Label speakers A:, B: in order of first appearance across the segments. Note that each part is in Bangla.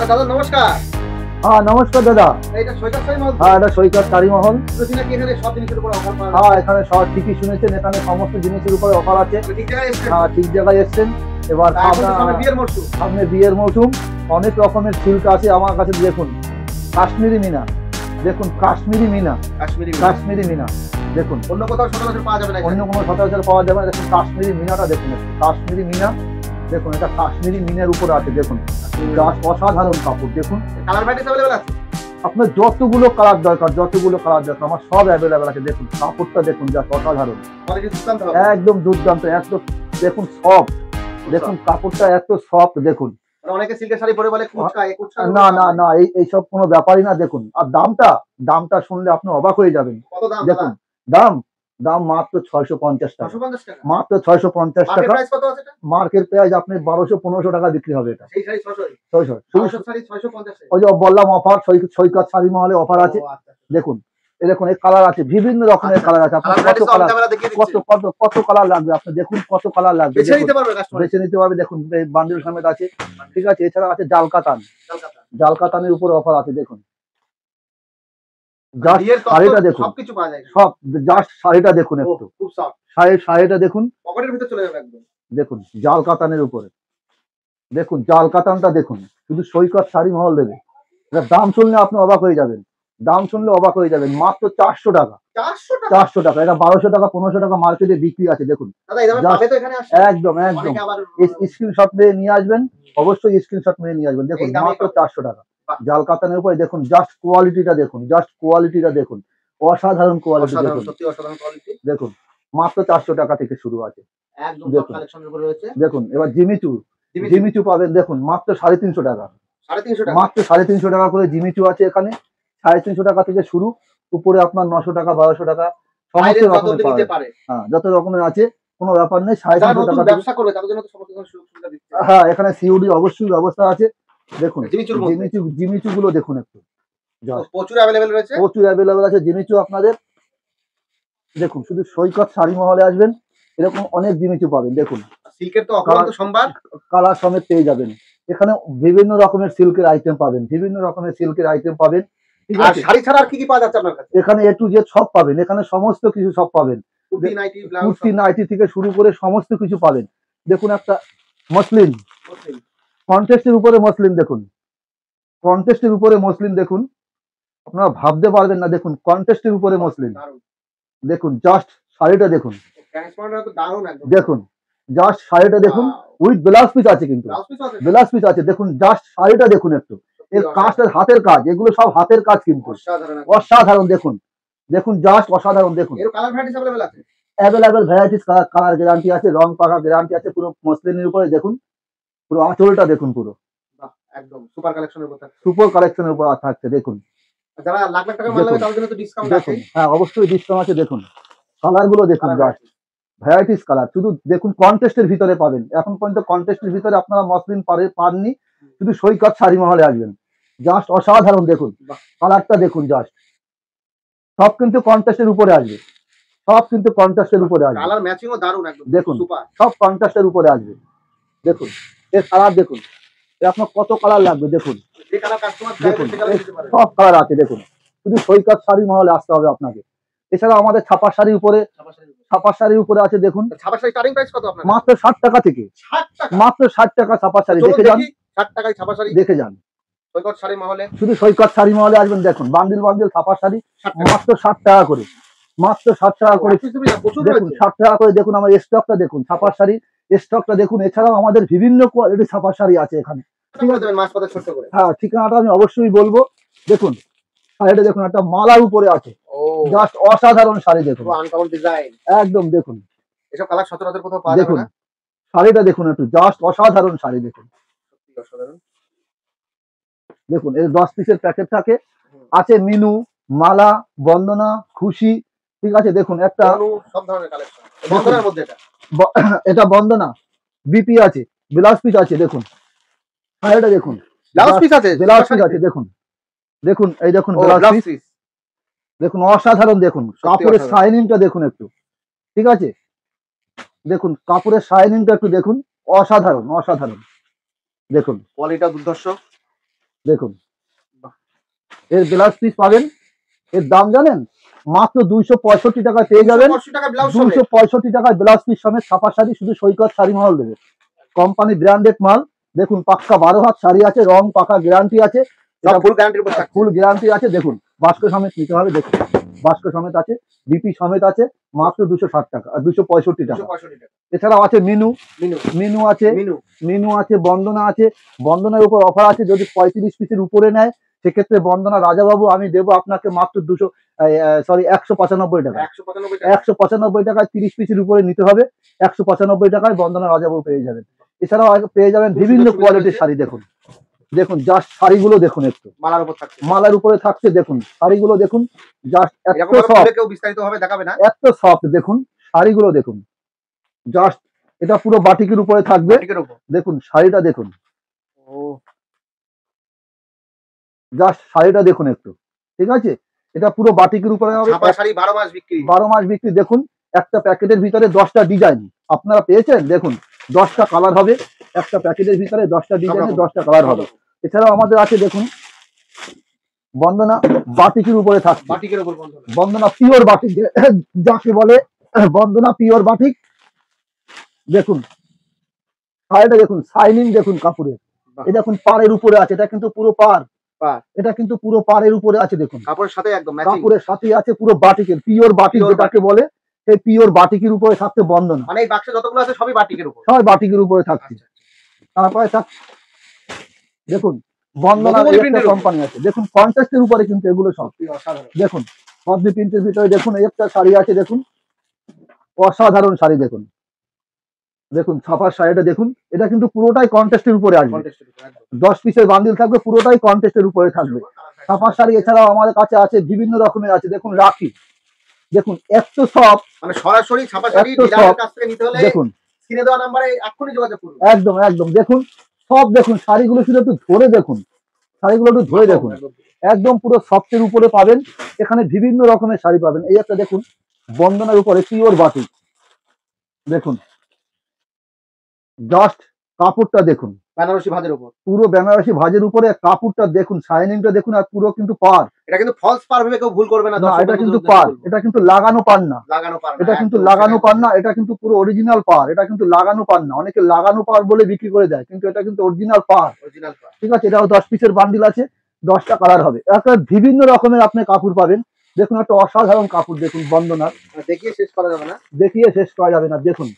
A: দাদা নমস্কার।
B: হ্যাঁ নমস্কার দাদা।
A: এটা সৈকত শাড়ি মহল?
B: হ্যাঁ এটা সৈকত শাড়ি মহল।
A: শুনেছি নাকি এখানে সব জিনিসের উপর অফার পাওয়া যায়?
B: হ্যাঁ এখানে সব ঠিকই শুনেছেন, এখানে সমস্ত জিনিসের উপরে অফার আছে।
A: ঠিক জায়গায় এসেছেন?
B: হ্যাঁ ঠিক জায়গায় এসছেন। এবার
A: এখন তো সামনে বিয়ের মরশুম।
B: সামনে বিয়ের মৌসুম, অনেক রকমের সিল্ক আছে আমার কাছে। দেখুন কাশ্মীরি মিনা, দেখুন কাশ্মীরি মিনা, কাশ্মীরি মিনা দেখুন।
A: অন্য কোথাও সচরাচর পাওয়া যাবে না?
B: অন্য কোনো সচরাচর পাওয়া যাবে না। দেখুন কাশ্মীরি মিনাটা দেখুন, একটু কাশ্মীরি মিনা দেখুন, এটা কাশ্মীরি মিনার উপর আছে দেখুন, অসাধারণ কাপড় দেখুন।
A: কালার ভ্যারাইটিস अवेलेबल আছে?
B: আপনার যতগুলো কালার দরকার, যতগুলো কালার দরকার আমার সব অ্যাভেলেবেল আছে। দেখুন কাপড়টা দেখুন, যা অসাধারণ,
A: কোয়ালিটি দুর্দান্ত হবে।
B: একদম দুর্দান্ত, একদম দেখুন সফট, দেখুন কাপড়টা এত সফট দেখুন।
A: অনেকে সিল্কের শাড়ি পরে বলে কুচকা, এই কুচকা
B: না না না, এইসব কোনো ব্যাপারই না। দেখুন আর দামটা শুনলে আপনি অবাক হয়ে যাবেন।
A: কত দাম?
B: দেখুন দাম দাম মাত্র 650 টাকা,
A: 650 টাকা,
B: মাত্র 650
A: মার্কেট
B: টাকা।
A: প্রাইস কত আছে এটা?
B: মার্কেট প্রাইস আপনি 1200-1500 টাকা বিক্রি হবে এটা।
A: সেই শাড়ি 600
B: 600
A: শাড়ি 650
B: ওই যে বললাম অফার, সৈকত শাড়ি মহলে অফার আছে। দেখুন এই দেখুন, এই কালার আছে, বিভিন্ন রকমের কালার আছে। আপনার কত কালার, কত কালার লাগবে আপনি দেখুন, কত কালার লাগবে
A: বেছে নিতে পারবে কাস্টমার,
B: বেছে নিতে পারবে। দেখুন এই বান্ডিল সমেত আছে, ঠিক আছে। এছাড়া আছে জালকাতানের উপর অফার আছে। দেখুন জাস্ট শাড়িটা দেখুন,
A: সবকিছু পাওয়া যায়
B: সব জাস্ট শাড়িটা দেখুন, একটু
A: খুব সফট
B: শাড়িটা দেখুন,
A: পকেটের ভিতর চলে যাবে একদম।
B: দেখুন জালকাতানের উপরে, দেখুন জালকাতানটা দেখুন, শুধু সৈকত শাড়ি মহল দেবে। এটার দাম শুনলে আপনি অবাক হয়ে যাবেন, দাম শুনলে অবাক হয়ে যাবেন। মাত্র 400 টাকা, 400 টাকা। এটা 1200 টাকা 1500 টাকা মার্কেটে বিক্রি আছে। দেখুন একদম একদম স্ক্রিনশট মেরে নিয়ে আসবেন, অবশ্যই স্ক্রিনশট মেরে নিয়ে আসবেন। দেখুন মাত্র 400 টাকা জাল কাতানের উপরে। দেখুন জাস্ট কোয়ালিটিটা দেখুন, জাস্ট কোয়ালিটিটা দেখুন, অসাধারণ কোয়ালিটি দেখুন। দেখুন মাত্র 400 টাকা থেকে শুরু আছে। দেখুন এবার জিমিচু পাবেন। দেখুন মাত্র 350 টাকা, মাত্র 350 টাকা করে জিমিচু আছে এখানে। 350 টাকা থেকে শুরু, উপরে আপনার 900 টাকা 1200 টাকা সমস্ত রকমের পাবেন। হ্যাঁ যত রকমের আছে, কোনো ব্যাপার নেই। 350 টাকা ব্যবসা করবে তাদের জন্য তো সমস্ত সুবিধা দিচ্ছে। হ্যাঁ এখানে সিওডি অবশ্যই ব্যবস্থা আছে। দেখুন জিমিচু গুলো দেখুন, একটু
A: প্রচুর অ্যাভেলেবেল রয়েছে,
B: প্রচুর অ্যাভেলেবেল আছে জিমিচু আপনাদের। দেখুন শুধু সৈকত শাড়ি মহলে আসবেন, এরকম অনেক জিমিচু পাবেন। দেখুন
A: সিল্কের তো অফুরন্ত সম্ভার,
B: কালার সমেত পেয়ে যাবেন। এখানে বিভিন্ন রকমের সিল্কের আইটেম পাবেন, বিভিন্ন রকমের সিল্কের আইটেম পাবেন।
A: আর শাড়ি ছাড়া আর কি কি পাওয়া যাচ্ছে আপনার কাছে?
B: এখানে A to Z সব পাবেন, এখানে সমস্ত কিছু সব পাবেন। কুর্তি নাইটি থেকে শুরু করে সমস্ত কিছু পাবেন। দেখুন একটা মসলিন, কন্টেস্টের উপরে মসলিন দেখুন, কন্টেস্টের উপরে মসলিন দেখুন, আপনারা ভাবতে পারবেন না। দেখুন কন্টেস্টের উপরে মসলিন, দেখুন জাস্ট শাড়িটা দেখুন, দেখুন জাস্ট শাড়িটা দেখুন, উইথ ব্লাউজ পিস আছে, কিন্তু ব্লাউজ পিস আছে। দেখুন জাস্ট শাড়িটা দেখুন, একটু এর কাজের হাতের কাজ, এগুলো সব হাতের কাজ, কিন্তু অসাধারণ। দেখুন দেখুন জাস্ট অসাধারণ। দেখুন অ্যাভেলেবেল ভ্যারাইটিস কালার গ্যারান্টি আছে, রং পাকা গ্যারান্টি আছে। পুরো মসলিনের উপরে দেখুন, পুরো আঁচলটা দেখুন, পুরো
A: একদম সুপার কালেকশনের উপর,
B: সুপার কালেকশনের উপর থাকছে। দেখুন
A: যারা লাখ লাখ টাকা মাল নেবে তাদের জন্য তো ডিসকাউন্ট আছে।
B: হ্যাঁ অবশ্যই ডিসকাউন্ট আছে। দেখুন কালার গুলো দেখুন, জাস্ট ভ্যারাইটিস কালার। শুধু দেখুন কন্টেস্টের ভিতরে পাবেন, এখন পর্যন্ত কন্টেস্টের ভিতরে আপনারা মসলিন পাননি, শুধু সৈকত শাড়ি মহলে আসবেন। জাস্ট অসাধারণ। দেখুন কালারটা দেখুন, জাস্ট সব কিন্তু কন্টেস্টের উপরে আসবে, সব কিন্তু কন্ট্রাস্টের উপরে আসবে।
A: কালার ম্যাচিং ও দারুণ একদম।
B: দেখুন সব কন্ট্রাস্টের উপরে আসবে। দেখুন এর কালার দেখুন, আপনার কত কালার লাগবে। দেখুন
A: যে কালার কাস্টমার
B: দেখুন
A: চাইবে সে কালার দিতে পারে,
B: সব কালার আছে। দেখুন শুধু সৈকত শাড়ি মহলে আসতে হবে আপনাকে। এছাড়া আমাদের ছাপা শাড়ির উপরে আছে। দেখুন
A: ছাপা শাড়ি স্টার্টিং প্রাইস কত আপনার?
B: মাত্র 60 টাকা থেকে,
A: 60 টাকা,
B: মাত্র 60 টাকা ছাপা শাড়ি। দেখে যান,
A: 60 টাকায় ছাপা শাড়ি
B: দেখে যান।
A: সৈকত শাড়ি মহলে,
B: শুধু সৈকত শাড়ি মহলে আসবেন। দেখুন বান্ডিল বান্ডিল ছাপা শাড়ি মাত্র 60 টাকা করে, মাত্র 60 টাকা করে। দেখুন 60 টাকা করে। দেখুন আমার স্টকটা দেখুন, ছাপা শাড়ি স্টকটা দেখুন। এছাড়াও আমাদের বিভিন্ন কোয়ালিটি ছাপা শাড়ি আছে এখানে। হ্যাঁ ঠিকানাটা আমি অবশ্যই বলবো। দেখুন শাড়িটা দেখুন, একটা মালার উপরে আছে, জাস্ট অসাধারণ শাড়ি। দেখুন
A: আনকমন ডিজাইন
B: একদম। দেখুন
A: এসব কালার সচরাচর কোথাও পাওয়া যাবে না।
B: শাড়িটা দেখুন একটু, জাস্ট অসাধারণ শাড়ি। দেখুন দেখুন এর 10 পিসের প্যাকেট থাকে, আছে মিনু, মালা, বন্দনা, খুশি, ঠিক আছে। দেখুন একটা
A: সব ধরনের কালেকশন বন্দনার মধ্যে,
B: এটা বন্দনা বিপি আছে, ব্লাউজ পিস আছে। দেখুন শাড়িটা দেখুন,
A: ব্লাউজ পিস আছে,
B: ব্লাউজ পিস আছে। দেখুন দেখুন এই দেখুন ব্লাউজ পিস দেখুন, অসাধারণ। দেখুন কাপড়ের শাইনিংটা দেখুন একটু, ঠিক আছে। দেখুন কাপড়ের শাইনিংটা একটু দেখুন, অসাধারণ অসাধারণ। দেখুন
A: কোয়ালিটিটা দুর্ধর্ষ।
B: দেখুন এর ব্লাউজ পিস পাবেন, এর দাম জানেন মাত্র 265 টাকায় পেয়ে যাবেন।
A: 265 টাকা ব্লাউজ সমেত।
B: 265 টাকায় ব্লাউজ পিস সমেত ছাপা শাড়ি, শুধু সৈকত শাড়ি মহল দেবে, কোম্পানি ব্র্যান্ডেড মাল। দেখুন পাক্কা 12 হাত শাড়ি আছে, রং পাকা গ্যারান্টি আছে,
A: এটা ফুল গ্যারান্টির উপর থাকছে।
B: ফুল গ্যারান্টি আছে। দেখুন বাস্ক সমেত নিতে হবে, দেখুন বাস্ক সমেত আছে, বিপি সমেত আছে, মাত্র 260 টাকা, 265 টাকা।
A: 265 টাকা।
B: এছাড়াও আছে মিনু,
A: মিনু
B: মিনু আছে,
A: মিনু
B: মিনু আছে, বন্দনা আছে। বন্দনার উপর অফার আছে, যদি 35 পিসের উপরে নেয় সেক্ষেত্রে বন্দনা রাজাবাবু আমি দেবো আপনাকে মাত্র 195 টাকা।
A: 195 টাকা।
B: 195 টাকায় 30 পিসের উপরে নিতে হবে, 195 টাকায় বন্দনা রাজাবাবু পেয়ে যাবেন। এছাড়াও পেয়ে যাবেন বিভিন্ন কোয়ালিটির শাড়ি। দেখুন দেখুন জাস্ট শাড়িগুলো দেখুন, একটু
A: মালার উপর থাকছে।
B: মালার উপরে থাকছে, দেখুন শাড়িগুলো দেখুন, জাস্ট এত
A: এরকম ভাবে
B: সফট,
A: খুলে কেউ বিস্তারিত ভাবে দেখাবে না।
B: এত সফট। দেখুন শাড়িগুলো দেখুন, জাস্ট এটা পুরো বাটিকের উপরে থাকবে।
A: বাটিকের উপর।
B: দেখুন শাড়িটা দেখুন,
A: ও
B: জাস্ট শাড়িটা দেখুন একটু, ঠিক আছে, এটা পুরো বাটিকের উপরে হবে।
A: ছাপা শাড়ি 12 মাস বিক্রি।
B: 12 মাস বিক্রি। দেখুন একটা প্যাকেটের ভিতরে 10টা ডিজাইন আপনারা পেয়েছেন, দেখুন 10টা কালার হবে, একটা প্যাকেটের ভিতরে 10টা ডিজাইনে 10টা কালার হবে। এছাড়াও আমাদের আছে দেখুন বন্দনা বাটিকের উপরে থাকছে,
A: বাটিকের উপর বন্ধ।
B: বন্দনা পিওর বাটিক যাকে বলে, বন্দনা পিওর বাটিক। দেখুন শাড়িটা দেখুন, শাইনিং দেখুন কাপড়ের, এটা দেখুন পাড়ের উপরে আছে, এটা কিন্তু পুরো পাড়, এটা কিন্তু পুরো পাড়ের উপরে আছে। দেখুন
A: কাপড়ের সাথে একদম ম্যাচিং।
B: কাপড়ের সাথে আছে পুরো বাটিকের, পিওর বাটিক যেটাকে বলে, সেই পিওর বাটিকের উপরে থাকছে বন্দনা।
A: মানে এই বাক্সে যতগুলো আছে সবই বাটিকের উপর।
B: সবাই বাটিকের উপরে থাকছে। তারপরে দেখুন বন্দনা একটা কোম্পানি আছে, দেখুন কন্ট্রাস্টের উপরে কিন্তু এগুলো সব। দেখুন কসমি প্রিন্টের ভিতরে দেখুন এই একটা শাড়ি আছে, দেখুন অসাধারণ শাড়ি। দেখুন দেখুন ছাপার শাড়িটা দেখুন, এটা কিন্তু পুরোটাই কন্টেস্টের উপরে আসবে, 10 পিসের বান্ডিল থাকবে, পুরোটাই কন্টেস্টের উপরে থাকবে ছাপার শাড়ি। এছাড়াও আমাদের কাছে আছে বিভিন্ন রকমের আছে, দেখুন রাখি, দেখুন এত সব,
A: মানে সরাসরি ছাপা শাড়ি ডিলারের কাছ থেকে নিতে হলে
B: দেখুন
A: স্ক্রিনে দেওয়া নম্বরে এক্ষুনি যোগাযোগ করুন।
B: একদম একদম। দেখুন সব দেখুন শাড়িগুলো শুধু একটু ধরে দেখুন, শাড়িগুলো একটু ধরে দেখুন, একদম পুরো সফটের উপরে পাবেন। এখানে বিভিন্ন রকমের শাড়ি পাবেন। এই একটা দেখুন বন্দনার উপরে পিওর বাটিক, দেখুন জাস্ট কাপড়টা দেখুন,
A: বেনারসি ভাজের উপর,
B: পুরো বেনারসি ভাজের উপরে কাপড়টা দেখুন, শাইনিংটা দেখুন, আর পুরো কিন্তু পার।
A: এটা কিন্তু ফলস পার ভেবে কেউ ভুল করবে না।
B: এটা কিন্তু পার, এটা কিন্তু লাগানো পার না,
A: লাগানো পার না,
B: এটা কিন্তু লাগানো পার না, এটা কিন্তু পুরো অরিজিনাল পার, এটা কিন্তু লাগানো পার না। অনেকে লাগানো পার বলে বিক্রি করে দেয়, কিন্তু এটা কিন্তু অরিজিনাল পার।
A: Original pearl.
B: ঠিক আছে, এটাও 10 পিসের বান্ডিল আছে, 10টা কালার হবে। একটা বিভিন্ন রকমের আপনি কাপড় পাবেন। দেখুন একটা অসাধারণ কাপড়, দেখুন বন্দনার,
A: দেখিয়ে শেষ করা যাবে না,
B: দেখিয়ে শেষ করা যাবে না। দেখুন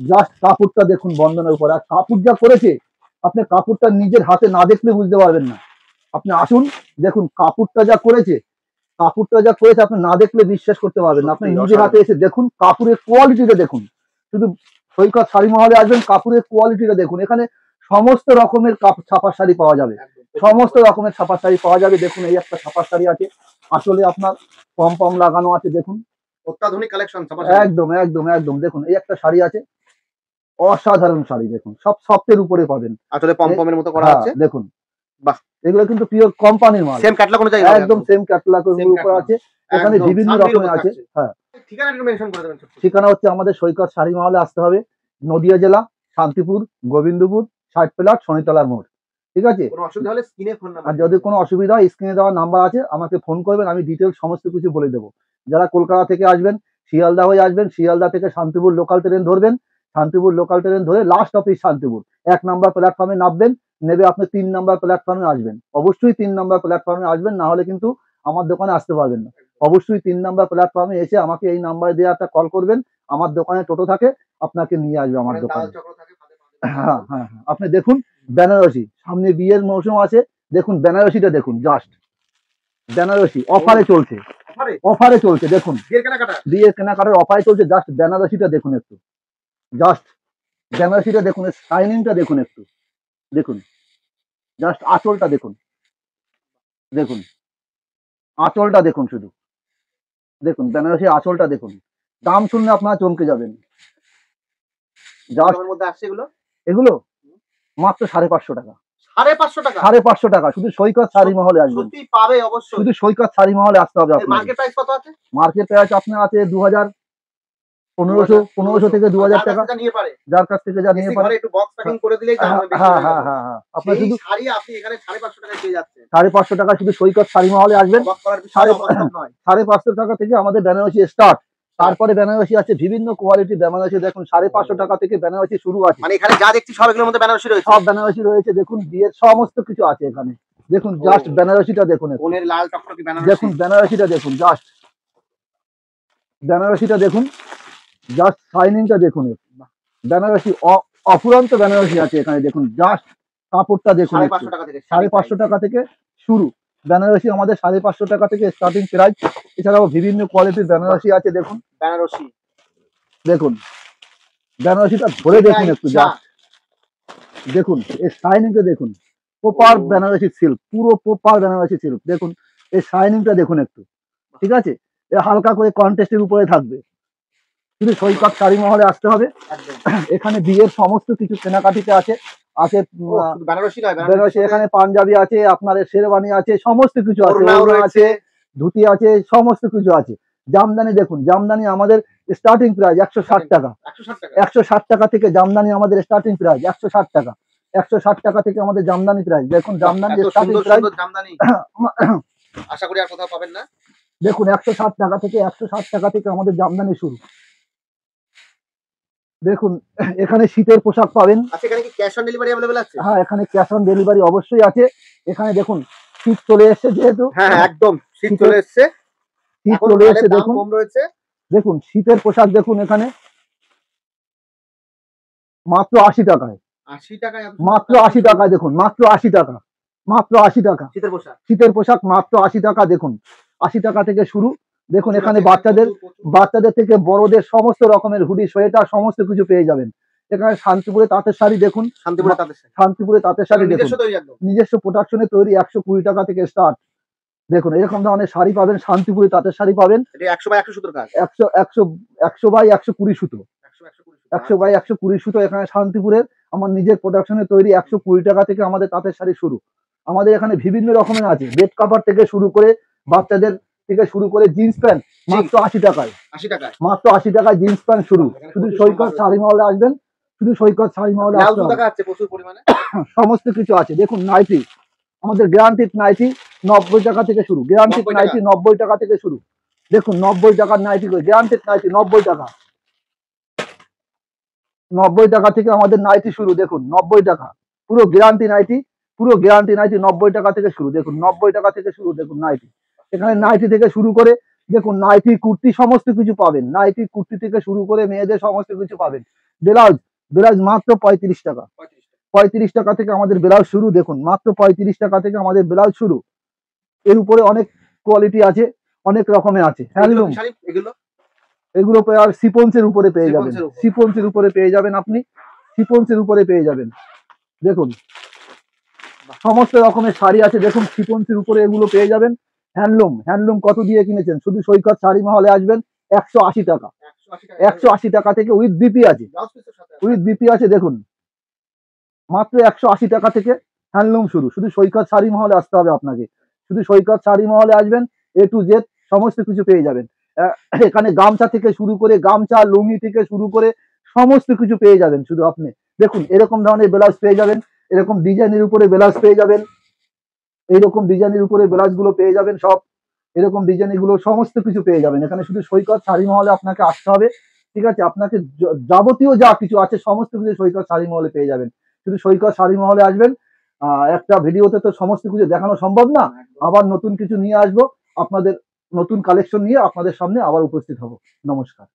B: জাস্ট কাপড়টা দেখুন বন্দনার উপর, আর কাপড় যা করেছে আপনি কাপড়টা নিজের হাতে না দেখলে বুঝতে পারবেন না। আপনি আসুন দেখুন কাপড়টা যা করেছে, কাপড়টা যা করেছে আপনি না দেখলে বিশ্বাস করতে পারবেন না। আপনি নিজের হাতে এসে দেখুন, কাপড়ের কোয়ালিটিটা দেখুন। শুধু সৈকত শাড়ি মহলে আসবেন, কাপড়ের কোয়ালিটিটা দেখুন। এখানে সমস্ত রকমের ছাপার শাড়ি পাওয়া যাবে, সমস্ত রকমের ছাপার শাড়ি পাওয়া যাবে। দেখুন এই একটা ছাপার শাড়ি আছে, আসলে আপনার পম পম লাগানো আছে, দেখুন
A: অত্যাধুনিক কালেকশন।
B: একদম একদম একদম। দেখুন এই একটা শাড়ি আছে, অসাধারণ শাড়ি, দেখুন সব সফটের উপরে পাবেন,
A: আসলে পম পমের মতো করা আছে।
B: দেখুন
A: বাহ,
B: এগুলো কিন্তু পিওর কোম্পানির মাল,
A: সেম ক্যাটালগ অনুযায়ী
B: একদম সেম ক্যাটালগের উপর আছে। এখানে বিভিন্ন রকমের আছে। হ্যাঁ,
A: ঠিকানাটা মেনশন করে দেবেন।
B: ঠিকানা হচ্ছে আমাদের সৈকত শাড়ি মহলে আসতে হবে, নদিয়া জেলা শান্তিপুর গোবিন্দপুর 60 প্লাট শনিতলার মোড়। ঠিক আছে,
A: কোনো অসুবিধা হলে স্ক্রিনে ফোন নাম্বার,
B: আর যদি কোনো অসুবিধা হয় স্ক্রিনে দেওয়া নাম্বার আছে, আমাকে ফোন করবেন, আমি ডিটেলস সমস্ত কিছু বলে দেবো। যারা কলকাতা থেকে আসবেন, শিয়ালদা হয়ে আসবেন, শিয়ালদা থেকে শান্তিপুর লোকাল ট্রেন ধরবেন, শান্তিপুর লোকাল ট্রেন ধরে লাস্ট অফিস শান্তিপুর 1 নম্বর প্ল্যাটফর্মে নামবেন, নেবে আপনি 3 নম্বর প্ল্যাটফর্মে আসবেন। অবশ্যই 3 নম্বর প্ল্যাটফর্মে আসবেন, না হলে কিন্তু আমার দোকানে আসতে পারবেন না। অবশ্যই 3 নম্বর প্ল্যাটফর্মে এসে আমাকে এই নাম্বারে দিয়ে একটা কল করবেন, আমার দোকানে টোটো থাকে, আপনাকে নিয়ে আসবে আমার দোকানে। হ্যাঁ হ্যাঁ, আপনি দেখুন বেনারসি, সামনে বিয়ের মৌসুম আছে, দেখুন বেনারসিটা দেখুন, জাস্ট বেনারসি অফারে চলছে, অফারে চলছে। দেখুন বিয়ের কেনাকাটার অফারে চলছে, জাস্ট বেনারসিটা দেখুন একটু, জাস্ট বেনারসিটা দেখুন, শাইনিংটা দেখুন একটু, দেখুন জাস্ট আঁচলটা দেখুন, দেখুন আঁচলটা দেখুন, শুধু দেখুন বেনারসি আঁচলটা দেখুন। দাম শুনলে আপনারা চমকে যাবেন। জাস্ট
A: মধ্যে আসছে এগুলো,
B: এগুলো মাত্র 550 টাকা,
A: 550 টাকা,
B: 550 টাকা। শুধু সৈকত শাড়ি মহলে আসবেন,
A: সত্যি পাবে অবশ্যই।
B: শুধু সৈকত শাড়ি মহলে আসতে হবে আপনার।
A: মার্কেট প্রাইস কত আছে?
B: মার্কেট প্রাইস আপনার আছে 1500 থেকে 2000 টাকা,
A: যার নিয়ে পারে,
B: যার কাছ থেকে যা নিয়ে
A: এসি
B: পারে।
A: ঘরে একটু বক্স প্যাকিং করে দিলেই দাম বেশি
B: হ্যাঁ
A: হয়ে
B: হ্যাঁ
A: যাবে।
B: হ্যাঁ হ্যাঁ, আপনার
A: সেই
B: শুধু
A: শাড়ি আপনি এখানে 550 টাকায় পেয়ে যাচ্ছেন।
B: 550 টাকা শুধু সৈকত শাড়ি মহলে আসবেন।
A: অবাক করার বিষয় অবাস্তব নয়।
B: 550 টাকা থেকে আমাদের বেনারসি স্টার্ট। তারপরে বেনারসি আছে বিভিন্ন কোয়ালিটির বেনারসি, দেখুন 550 টাকা থেকে বেনারসি শুরু আছে।
A: মানে এখানে যা দেখছি সব এগুলোর মধ্যে বেনারসি রয়েছে।
B: সব বেনারসি রয়েছে, দেখুন বিয়ের সমস্ত কিছু আছে এখানে। দেখুন জাস্ট বেনারসিটা দেখুন একটু।
A: বোনের লাল টকটকে বেনারসি।
B: দেখুন বেনারসিটা দেখুন, জাস্ট বেনারসিটা দেখুন, জাস্ট শাইনিংটা দেখুন একটু। বেনারসি অফুরন্ত বেনারসি আছে এখানে, দেখুন জাস্ট কাপড়টা দেখুন।
A: 550 টাকা থেকে
B: 550 টাকা থেকে শুরু বেনারসি আমাদের, 550 টাকা থেকে স্টার্টিং প্রাইস। এছাড়াও বিভিন্ন কোয়ালিটির বেনারসি আছে, দেখুন
A: বেনারসি।
B: দেখুন বেনারসিটা ধরে দেখুন একটু, জাস্ট দেখুন এই শাইনিংটা দেখুন। প্রপার বেনারসি সিল্ক, পুরো প্রপার বেনারসি সিল্ক। দেখুন এই শাইনিংটা দেখুন একটু, ঠিক আছে। এ হালকা করে কন্টেস্টের উপরে থাকবে, শুধু সৈকত শাড়ি মহলে আসতে হবে। এখানে বিয়ের সমস্ত কিছু কেনাকাটিতে আছে। আছে
A: বেনারসি নয়,
B: বেনারসি, এখানে পাঞ্জাবি আছে, আপনার শেরওয়ানি আছে, সমস্ত কিছু আছে, ওড়না আছে, ধুতি আছে, সমস্ত কিছু আছে। জামদানি দেখুন, জামদানি আমাদের স্টার্টিং প্রাইস 160 টাকা। 160 টাকা থেকে জামদানি আমাদের স্টার্টিং প্রাইস 160 টাকা। 160 টাকা থেকে আমাদের জামদানি প্রাইস। দেখুন জামদানি স্টার্টিং প্রাইস
A: জামদানি আশা করি আর কোথাও পাবেন না।
B: দেখুন 160 টাকা থেকে, 160 টাকা থেকে আমাদের জামদানি শুরু। দেখুন এখানে শীতের পোশাক পাবেন।
A: আচ্ছা, এখানে কি ক্যাশ অন ডেলিভারি अवेलेबल আছে?
B: হ্যাঁ, এখানে ক্যাশ অন ডেলিভারি অবশ্যই আছে। এখানে দেখুন শীত চলে এসেছে, যেহেতু
A: হ্যাঁ একদম শীত চলে এসেছে।
B: শীত চলে এসেছে, দেখুন
A: কম রয়েছে।
B: দেখুন শীতের পোশাক দেখুন এখানে মাত্র 80 টাকায়।
A: 80 টাকায়
B: মাত্র 80 টাকায়, দেখুন মাত্র 80 টাকা, মাত্র 80 টাকা।
A: শীতের পোশাক,
B: শীতের পোশাক মাত্র 80 টাকা। দেখুন 80 টাকা থেকে শুরু। দেখুন এখানে বাচ্চাদের থেকে বড়দের সমস্ত রকমের হুডি, সোয়েটার সমস্ত কিছু পেয়ে যাবেন। এখানে শান্তিপুরে তাঁতের শাড়ি দেখুন, শান্তিপুরে তাঁতের শাড়ি দেখুন, নিজস্ব প্রোডাকশনে তৈরি, 120 টাকা থেকে স্টার্ট। দেখুন এরকম ধরনের শাড়ি পাবেন, শান্তিপুরে তাঁতের শাড়ি পাবেন।
A: 100 বাই 100 সুতোর কাজ,
B: 100 বাই 120 সুতো, 100 বাই 120 সুতো। এখানে শান্তিপুরের আমার নিজের প্রোডাকশনে তৈরি, 120 টাকা থেকে আমাদের তাঁতের শাড়ি শুরু। আমাদের এখানে বিভিন্ন রকমের আছে, বেড কাভার থেকে শুরু করে বাচ্চাদের থেকে শুরু করে জিন্স প্যান্ট মাত্র 80 টাকায়।
A: 80 টাকায়,
B: মাত্র 80 টাকায় জিন্স প্যান্ট শুরু। শুধু সৈকত শাড়ি মহলে আসবেন, শুধু সৈকত শাড়ি মহলে আসতে হবে।
A: প্রচুর পরিমাণে
B: সমস্ত কিছু আছে। দেখুন নাইটি, আমাদের গ্যারান্টিড নাইটি 90 টাকা থেকে শুরু। গ্যারান্টিড নাইটি 90 টাকা থেকে শুরু। দেখুন 90 টাকার নাইটি, গ্যারান্টিড নাইটি 90 টাকা। 90 টাকা থেকে আমাদের নাইটি শুরু। দেখুন 90 টাকা, পুরো গ্যারান্টি নাইটি, পুরো গ্যারান্টি নাইটি 90 টাকা থেকে শুরু। দেখুন 90 টাকা থেকে শুরু। দেখুন নাইটি, এখানে নাইটি থেকে শুরু করে দেখুন নাইটি, কুর্তি সমস্ত কিছু পাবেন। নাইটি, কুর্তি থেকে শুরু করে মেয়েদের সমস্ত কিছু পাবেন। ব্লাউজ, ব্লাউজ মাত্র 35 টাকা। 35 টাকা থেকে আমাদের ব্লাউজ শুরু। দেখুন মাত্র 35 টাকা থেকে আমাদের ব্লাউজ শুরু। এর উপরে অনেক কোয়ালিটি আছে, অনেক রকমের আছে। হ্যান্ডলুম, এগুলো আর সিপন্সের উপরে পেয়ে যাবেন, সিপন্সের উপরে পেয়ে যাবেন, আপনি সিপন্সের উপরে পেয়ে যাবেন। দেখুন সমস্ত রকমের শাড়ি আছে, দেখুন সিপন্সের উপরে এগুলো পেয়ে যাবেন। হ্যান্ডলুম, হ্যান্ডলুম কত দিয়ে কিনেছেন? শুধু সৈকত শাড়ি মহলে আসবেন 180 টাকা। 180 টাকা থেকে উইথ বিপি আছে, উইথ বিপি আছে। দেখুন মাত্র 180 টাকা থেকে হ্যান্ডলুম শুরু। শুধু সৈকত শাড়ি মহলে আসতে হবে আপনাকে, শুধু সৈকত শাড়ি মহলে আসবেন, A to Z সমস্ত কিছু পেয়ে যাবেন। এখানে গামছা থেকে শুরু করে, গামছা লুঙ্গি থেকে শুরু করে সমস্ত কিছু পেয়ে যাবেন। শুধু আপনি দেখুন এরকম ধরনের ব্লাউজ পেয়ে যাবেন, এরকম ডিজাইনের উপরে ব্লাউজ পেয়ে যাবেন, এইরকম ডিজাইনের উপরে ব্লাউজ গুলো পেয়ে যাবেন। সব এরকম ডিজাইন গুলো সমস্ত কিছু পেয়ে যাবেন। এখানে শুধু সৈকত শাড়ি মহলে আপনাকে আসতে হবে, ঠিক আছে। আপনাকে যাবতীয় যা কিছু আছে সমস্ত কিছু সৈকত শাড়ি মহলে পেয়ে যাবেন। শুধু সৈকত শাড়ি মহলে আসবেন। একটা ভিডিওতে তো সমস্ত কিছু দেখানো সম্ভব না, আবার নতুন কিছু নিয়ে আসবো, আপনাদের নতুন কালেকশন নিয়ে আপনাদের সামনে আবার উপস্থিত হব। নমস্কার।